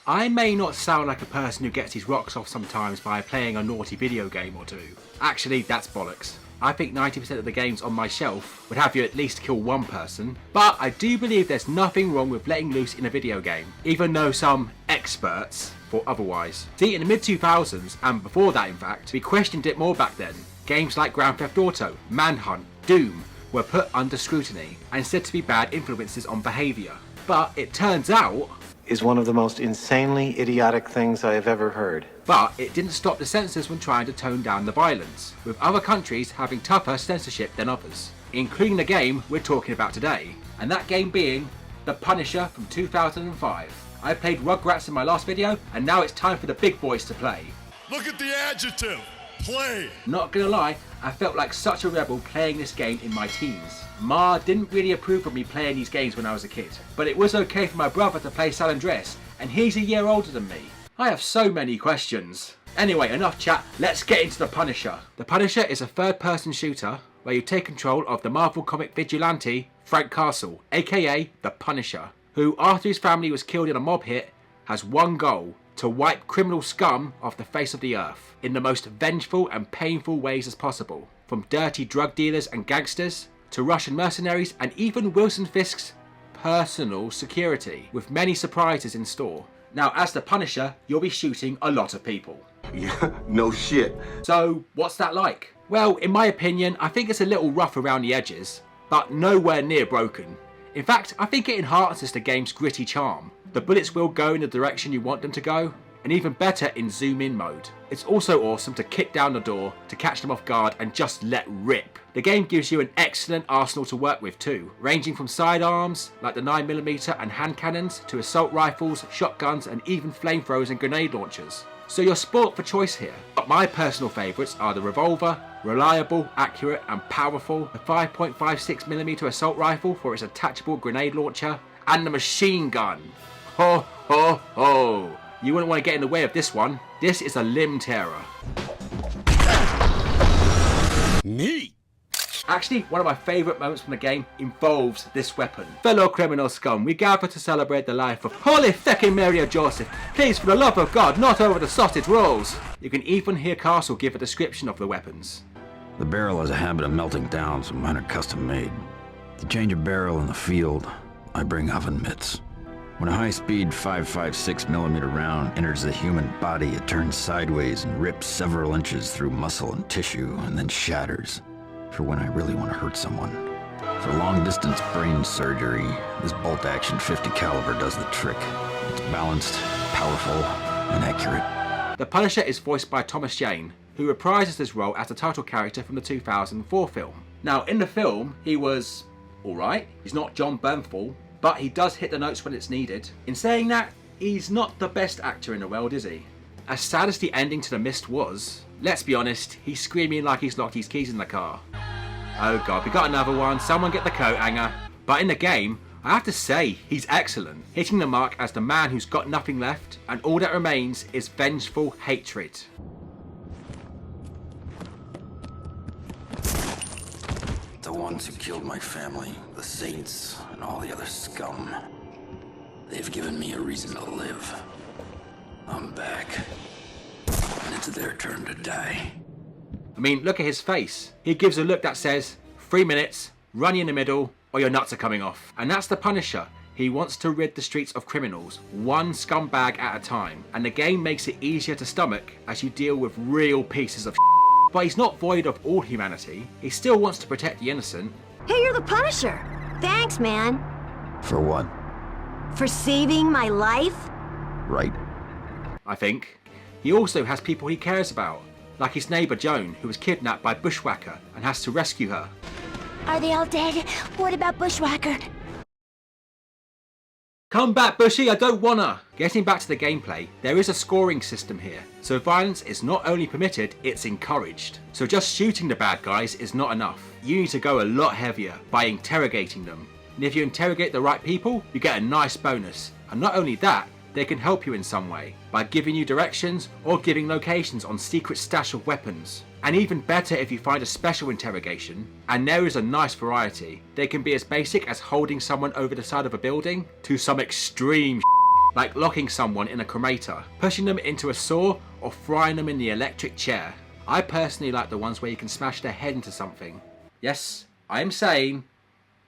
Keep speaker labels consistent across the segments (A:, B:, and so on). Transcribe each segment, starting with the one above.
A: I may not sound like a person who gets his rocks off sometimes by playing a naughty video game or two. Actually, that's bollocks. I think 90% of the games on my shelf would have you at least kill one person, but I do believe there's nothing wrong with letting loose in a video game, even though some experts thought otherwise. See, in the mid-2000s, and before that in fact, we questioned it more back then. Games like Grand Theft Auto, Manhunt, Doom were put under scrutiny and said to be bad influences on behaviour. But it turns out
B: is one of the most insanely idiotic things I have ever heard.
A: But it didn't stop the censors when trying to tone down the violence, with other countries having tougher censorship than others, including the game we're talking about today, and that game being The Punisher from 2005. I played Rugrats in my last video, and now it's time for the big boys to play.
C: Look at the adjective, play.
A: Not gonna lie, I felt like such a rebel playing this game in my teens. Ma didn't really approve of me playing these games when I was a kid, but it was okay for my brother to play San Andreas, and he's a year older than me. I have so many questions. Anyway, enough chat, let's get into The Punisher. The Punisher is a third-person shooter where you take control of the Marvel comic vigilante Frank Castle, aka The Punisher, who after his family was killed in a mob hit, has one goal: to wipe criminal scum off the face of the earth in the most vengeful and painful ways as possible. From dirty drug dealers and gangsters, to Russian mercenaries, and even Wilson Fisk's personal security, with many surprises in store. Now, as the Punisher, you'll be shooting a lot of people.
D: Yeah, no shit.
A: So, what's that like? Well, in my opinion, I think it's a little rough around the edges, but nowhere near broken. In fact, I think it enhances the game's gritty charm. The bullets will go in the direction you want them to go, and even better in zoom in mode. It's also awesome to kick down the door, to catch them off guard and just let rip. The game gives you an excellent arsenal to work with too, ranging from sidearms like the 9mm and hand cannons to assault rifles, shotguns and even flamethrowers and grenade launchers. So you're sport for choice here. But my personal favourites are the revolver, reliable, accurate and powerful, the 5.56mm assault rifle for its attachable grenade launcher, and the machine gun. Ho ho ho! You wouldn't want to get in the way of this one. This is a limb tearer.
C: Neat.
A: Actually, one of my favourite moments from the game involves this weapon. Fellow criminal scum, we gather to celebrate the life of Holy Feckin' Mary of Joseph. Please, for the love of God, not over the sausage rolls. You can even hear Castle give a description of the weapons.
E: The barrel has a habit of melting down, so mine are custom made. To change a barrel in the field, I bring oven mitts. When a high-speed 5.56mm round enters the human body, it turns sideways and rips several inches through muscle and tissue, and then shatters, for when I really want to hurt someone. For long-distance brain surgery, this bolt-action .50 caliber does the trick. It's balanced, powerful, and accurate.
A: The Punisher is voiced by Thomas Jane, who reprises his role as the title character from the 2004 film. Now, in the film, he was alright. He's not John Bernthal, but he does hit the notes when it's needed. In saying that, he's not the best actor in the world, is he? As sad as the ending to The Mist was, let's be honest, he's screaming like he's locked his keys in the car. Oh god, we got another one, someone get the coat hanger. But in the game, I have to say, he's excellent, hitting the mark as the man who's got nothing left, and all that remains is vengeful hatred.
E: The ones who killed my family, the Saints, and all the other scum. They've given me a reason to live. I'm back. And it's their turn to die.
A: I mean, look at his face. He gives a look that says, 3 minutes, run you in the middle, or your nuts are coming off. And that's the Punisher. He wants to rid the streets of criminals, one scumbag at a time. And the game makes it easier to stomach as you deal with real pieces of But he's not void of all humanity. He still wants to protect the innocent.
F: Hey, you're the Punisher. Thanks, man.
E: For what?
F: For saving my life?
E: Right.
A: I think. He also has people he cares about, like his neighbour Joan, who was kidnapped by Bushwhacker and has to rescue her.
F: Are they all dead? What about Bushwhacker?
A: Come back, Bushy, I don't wanna! Getting back to the gameplay, there is a scoring system here, so violence is not only permitted, it's encouraged. So just shooting the bad guys is not enough. You need to go a lot heavier by interrogating them. And if you interrogate the right people, you get a nice bonus. And not only that, they can help you in some way, by giving you directions or giving locations on secret stash of weapons. And even better if you find a special interrogation, and there is a nice variety. They can be as basic as holding someone over the side of a building, to some extreme like locking someone in a cremator, pushing them into a saw, or frying them in the electric chair. I personally like the ones where you can smash their head into something. Yes, I am saying,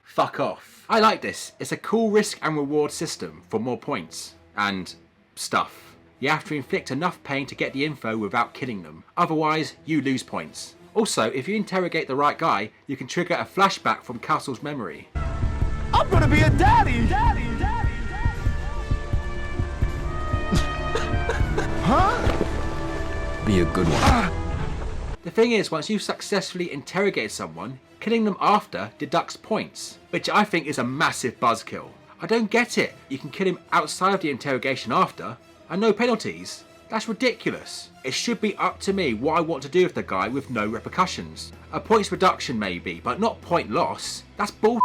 A: fuck off. I like this. It's a cool risk and reward system for more points and stuff. You have to inflict enough pain to get the info without killing them. Otherwise, you lose points. Also, if you interrogate the right guy, you can trigger a flashback from Castle's memory.
G: I'm gonna be a daddy! Huh?
E: Be a good one.
A: The thing is, once you've successfully interrogated someone, killing them after deducts points, which I think is a massive buzzkill. I don't get it. You can kill him outside of the interrogation after, and no penalties. That's ridiculous. It should be up to me what I want to do with the guy with no repercussions. A points reduction maybe, but not point loss. That's bull.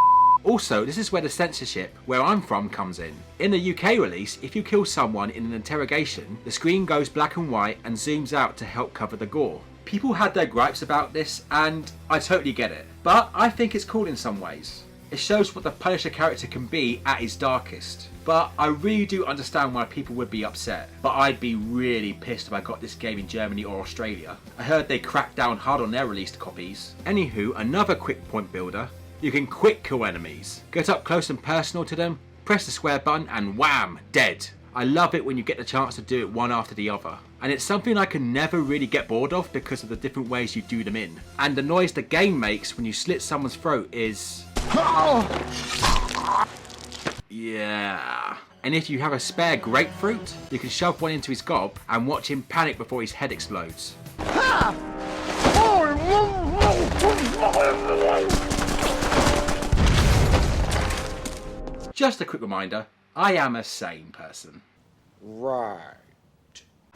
A: Also, this is where the censorship, where I'm from, comes in. In the UK release, if you kill someone in an interrogation, the screen goes black and white and zooms out to help cover the gore. People had their gripes about this, and I totally get it. But I think it's cool in some ways. It shows what the Punisher character can be at his darkest. But I really do understand why people would be upset. But I'd be really pissed if I got this game in Germany or Australia. I heard they cracked down hard on their released copies. Anywho, another quick point builder. You can quick kill enemies. Get up close and personal to them, press the square button and wham, dead. I love it when you get the chance to do it one after the other. And it's something I can never really get bored of because of the different ways you do them in. And the noise the game makes when you slit someone's throat is... yeah. And if you have a spare grapefruit, you can shove one into his gob and watch him panic before his head explodes. Just a quick reminder, I am a sane person.
G: Right.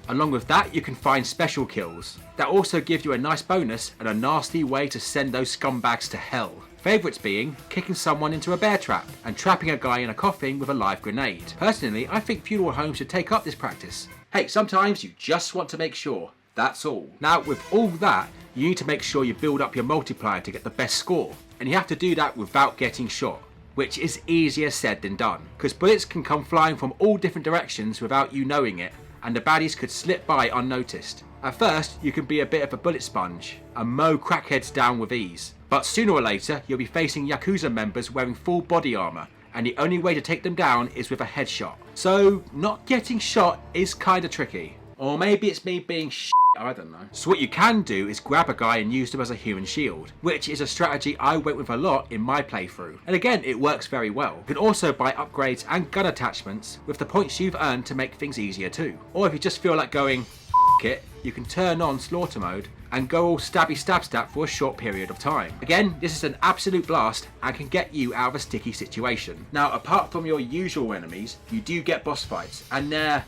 A: Along with that, you can find special kills that also give you a nice bonus and a nasty way to send those scumbags to hell. Favourites being kicking someone into a bear trap and trapping a guy in a coffin with a live grenade. Personally, I think funeral homes should take up this practice. Hey, sometimes you just want to make sure, that's all. Now, with all that, you need to make sure you build up your multiplier to get the best score. And you have to do that without getting shot, which is easier said than done, because bullets can come flying from all different directions without you knowing it, and the baddies could slip by unnoticed. At first, you can be a bit of a bullet sponge and mow crackheads down with ease, but sooner or later you'll be facing Yakuza members wearing full body armour, and the only way to take them down is with a headshot. So not getting shot is kinda tricky. Or maybe it's me being I don't know. So what you can do is grab a guy and use them as a human shield, which is a strategy I went with a lot in my playthrough. And again, it works very well. You can also buy upgrades and gun attachments with the points you've earned to make things easier too. Or if you just feel like going it, you can turn on slaughter mode and go all stabby stab for a short period of time. Again, this is an absolute blast and can get you out of a sticky situation. Now, apart from your usual enemies, you do get boss fights, and they're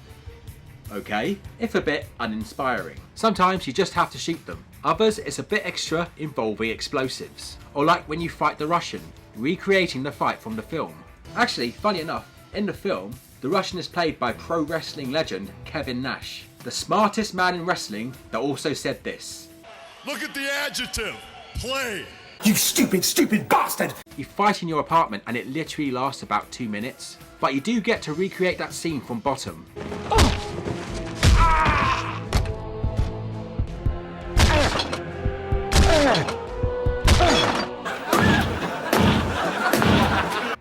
A: okay, if a bit uninspiring. Sometimes you just have to shoot them. Others, it's a bit extra, involving explosives. Or like when you fight the Russian, recreating the fight from the film. Actually, funny enough, in the film, the Russian is played by pro wrestling legend Kevin Nash, the smartest man in wrestling that also said this.
C: Look at the adjective. Play.
G: You stupid bastard!
A: You fight in your apartment and it literally lasts about 2 minutes, but you do get to recreate that scene from bottom.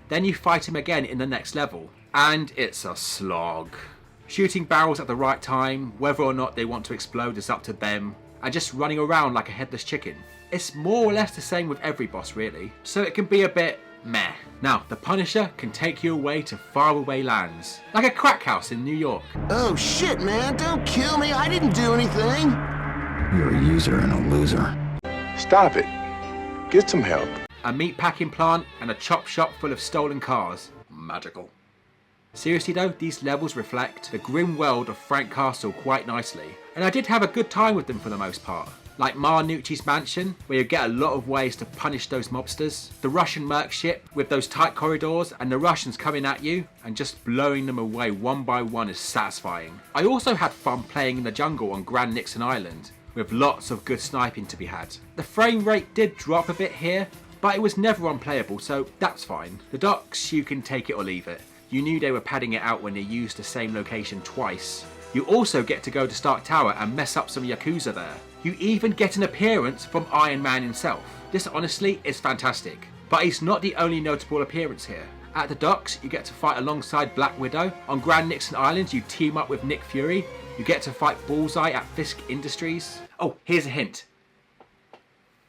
A: Then you fight him again in the next level, and it's a slog. Shooting barrels at the right time, whether or not they want to explode is up to them, and just running around like a headless chicken. It's more or less the same with every boss really, so it can be a bit meh. Now, the Punisher can take you away to faraway lands, like a crack house in New York.
G: Oh shit, man, don't kill me, I didn't do anything!
E: You're a user and a loser.
D: Stop it. Get some help.
A: A meatpacking plant and a chop shop full of stolen cars. Magical. Seriously though, these levels reflect the grim world of Frank Castle quite nicely, and I did have a good time with them for the most part. Like Marnucci's mansion, where you get a lot of ways to punish those mobsters, the Russian merc ship with those tight corridors and the Russians coming at you and just blowing them away one by one is satisfying. I also had fun playing in the jungle on Grand Nixon Island, with lots of good sniping to be had. The frame rate did drop a bit here, but it was never unplayable, so that's fine. The docks, you can take it or leave it. you knew they were padding it out when they used the same location twice. You also get to go to Stark Tower and mess up some Yakuza there. You even get an appearance from Iron Man himself. This honestly is fantastic. But he's not the only notable appearance here. At the docks, you get to fight alongside Black Widow. On Grand Nixon Island, you team up with Nick Fury. You get to fight Bullseye at Fisk Industries. Oh, here's a hint.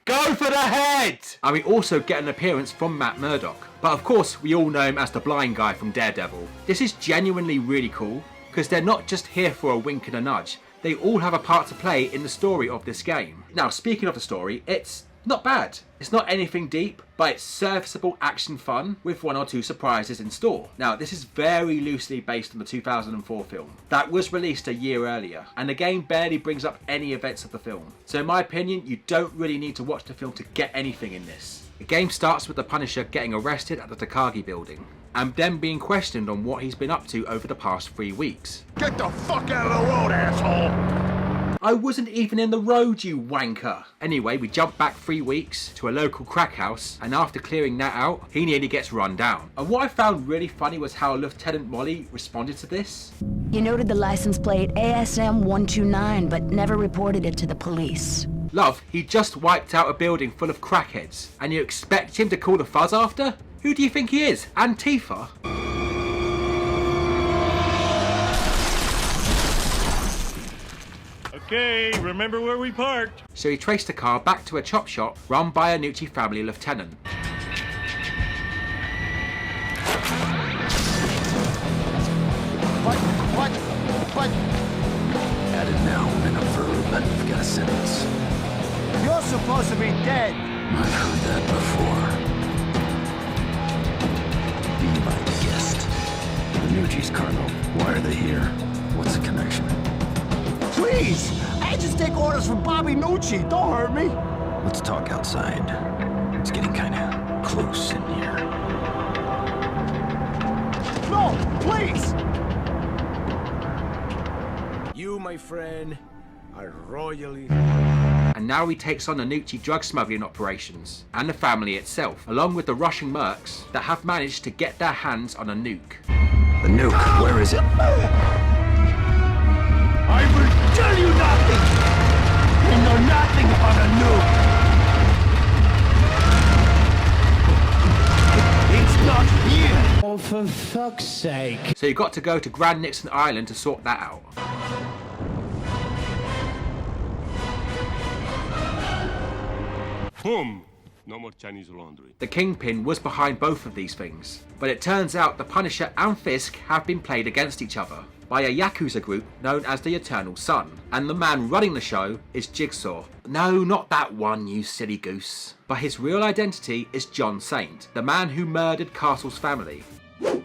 A: Go for the head! And we also get an appearance from Matt Murdock. But of course, we all know him as the blind guy from Daredevil. This is genuinely really cool, because they're not just here for a wink and a nudge. They all have a part to play in the story of this game. Now, speaking of the story, it's not bad. It's not anything deep, but it's serviceable action fun with 1 or 2 surprises in store. Now, this is very loosely based on the 2004 film. That was released a year earlier, and the game barely brings up any events of the film. So in my opinion, you don't really need to watch the film to get anything in this. The game starts with the Punisher getting arrested at the Takagi building, and then being questioned on what he's been up to over the past 3 weeks.
C: Get the fuck out of the road, asshole!
A: I wasn't even in the road, you wanker! Anyway, we jump back 3 weeks to a local crack house, and after clearing that out, he nearly gets run down. And what I found really funny was how Lieutenant Molly responded to this.
H: You noted the license plate ASM 129, but never reported it to the police.
A: Love, he just wiped out a building full of crackheads, and you expect him to call the fuzz after? Who do you think he is? Antifa?
C: Okay, remember where we parked.
A: So he traced the car back to a chop shop run by a Nucci family lieutenant.
G: What?
E: At it now, and up for but you've got a sentence.
G: You're supposed to be dead.
E: I've heard that before. Be my guest. The Nucci's cargo. Why are they here? What's the connection?
G: Please! I just take orders from Bobby Nucci. Don't hurt me.
E: Let's talk outside. It's getting kinda close in here.
G: No, please!
I: You, my friend, are royally...
A: And now he takes on the Nucci drug smuggling operations, and the family itself, along with the Russian mercs that have managed to get their hands on a nuke.
E: The nuke, where is it?
G: I will tell you nothing! You know nothing about a nuke! It's not here!
I: Oh, for fuck's sake.
A: So you got to go to Grand Nixon Island to sort that out.
C: Boom! No more Chinese laundry.
A: The Kingpin was behind both of these things, but it turns out the Punisher and Fisk have been played against each other by a Yakuza group known as the Eternal Sun, and the man running the show is Jigsaw. No, not that one, you silly goose. But his real identity is John Saint, the man who murdered Castle's family.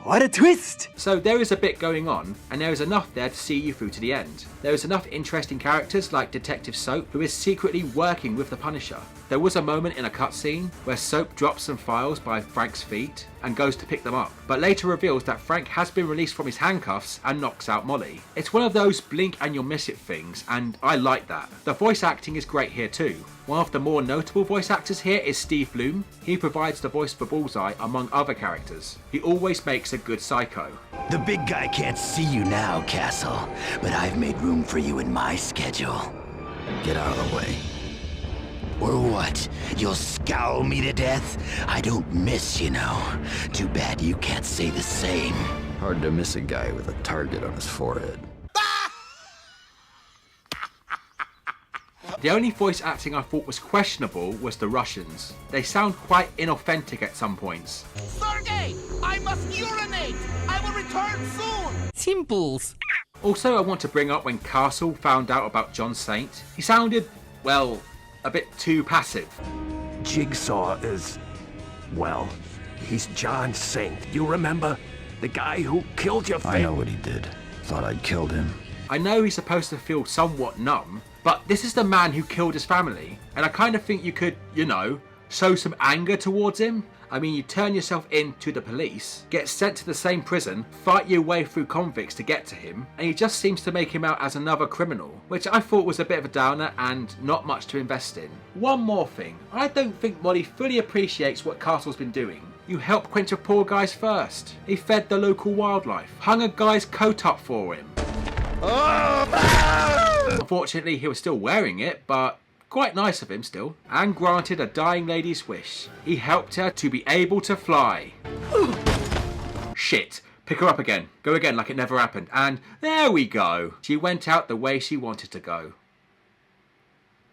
G: What a twist!
A: So there is a bit going on, and there is enough there to see you through to the end. There is enough interesting characters like Detective Soap, who is secretly working with the Punisher. There was a moment in a cutscene where Soap drops some files by Frank's feet and goes to pick them up, but later reveals that Frank has been released from his handcuffs and knocks out Molly. It's one of those blink and you'll miss it things, and I like that. The voice acting is great here too. One of the more notable voice actors here is Steve Bloom. He provides the voice for Bullseye among other characters. He always makes a good Psycho.
J: The big guy can't see you now, Castle, but I've made room for you in my schedule.
E: Get out of the way.
J: Or what? You'll scowl me to death? I don't miss, you know. Too bad you can't say the same.
E: Hard to miss a guy with a target on his forehead.
A: The only voice acting I thought was questionable was the Russians. They sound quite inauthentic at some points.
G: Sergey! I must urinate! I will return soon!
I: Simples.
A: Also, I want to bring up when Castle found out about John Saint. He sounded, well, a bit too passive.
I: Jigsaw is... well, he's John Saint. You remember? The guy who killed your family.
E: I know what he did. Thought I'd killed him.
A: I know he's supposed to feel somewhat numb, but this is the man who killed his family, and I kind of think you could, you know, show some anger towards him. I mean, you turn yourself in to the police, get sent to the same prison, fight your way through convicts to get to him, and he just seems to make him out as another criminal, which I thought was a bit of a downer and not much to invest in. One more thing, I don't think Molly fully appreciates what Castle's been doing. You helped quench a poor guy's thirst. He fed the local wildlife, hung a guy's coat up for him. Unfortunately, he was still wearing it, but quite nice of him still. And granted a dying lady's wish. He helped her to be able to fly. Shit. Pick her up again. Go again like it never happened. And there we go. She went out the way she wanted to go.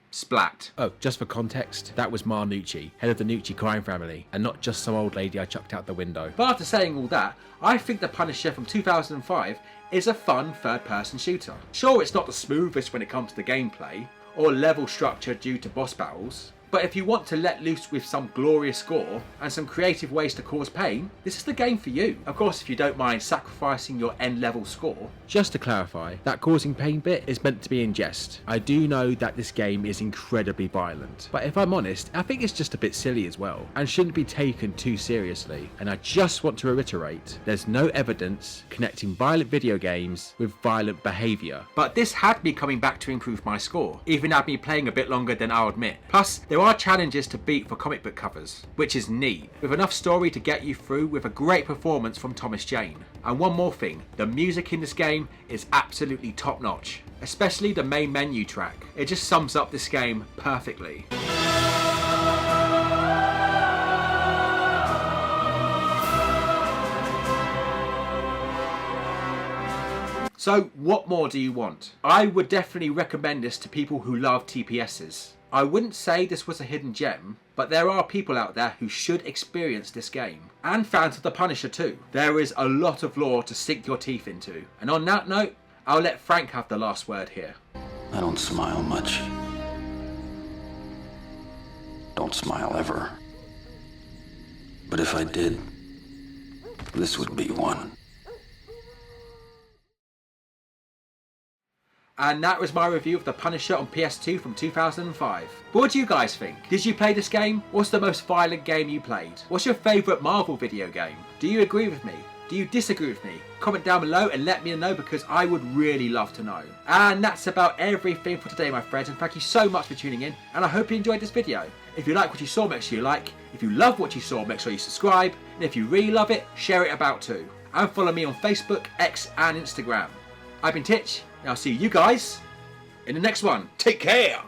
A: Splat.
K: Oh, just for context, that was Ma Nucci, head of the Nucci crime family, and not just some old lady I chucked out the window.
A: But after saying all that, I think The Punisher from 2005 is a fun third-person shooter. Sure, it's not the smoothest when it comes to gameplay, or level structure due to boss battles, but if you want to let loose with some glorious score and some creative ways to cause pain, this is the game for you. Of course, if you don't mind sacrificing your end level score.
K: Just to clarify, that causing pain bit is meant to be in jest. I do know that this game is incredibly violent, but if I'm honest, I think it's just a bit silly as well, and shouldn't be taken too seriously. And I just want to reiterate, there's no evidence connecting violent video games with violent behaviour.
A: But this had me coming back to improve my score, even had me playing a bit longer than I'll admit. Plus, there are challenges to beat for comic book covers, which is neat, with enough story to get you through with a great performance from Thomas Jane. And one more thing, the music in this game is absolutely top notch, especially the main menu track. It just sums up this game perfectly. So what more do you want? I would definitely recommend this to people who love TPSs. I wouldn't say this was a hidden gem, but there are people out there who should experience this game. And fans of The Punisher too. There is a lot of lore to sink your teeth into. And on that note, I'll let Frank have the last word here.
E: I don't smile much. Don't smile ever. But if I did, this would be one.
A: And that was my review of The Punisher on PS2 from 2005. But what do you guys think? Did you play this game? What's the most violent game you played? What's your favourite Marvel video game? Do you agree with me? Do you disagree with me? Comment down below and let me know, because I would really love to know. And that's about everything for today, my friends, and thank you so much for tuning in, and I hope you enjoyed this video. If you like what you saw, make sure you like. If you love what you saw, make sure you subscribe. And if you really love it, share it about too. And follow me on Facebook, X and Instagram. I've been Titch, and I'll see you guys in the next one. Take care!